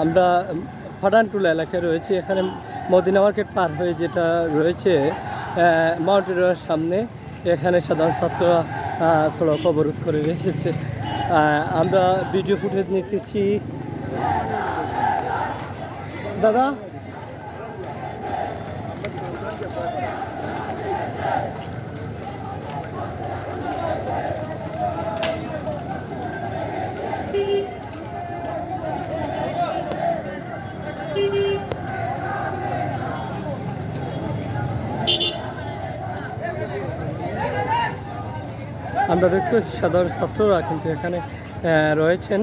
আমরা ফাটানটুলা এলাকায় রয়েছি। এখানে মদিনা মার্কেট পার হয়ে যেটা রয়েছে মাউন্টেন রোডের সামনে, এখানে সাধারণ ছাত্ররা সড়ক অবরোধ করে রেখেছে। আমরা ভিডিও ফুটেজ নিতেছি। দাদা আমরা দেখতে পাচ্ছি সাধারণ ছাত্ররা কিন্তু এখানে রয়েছেন।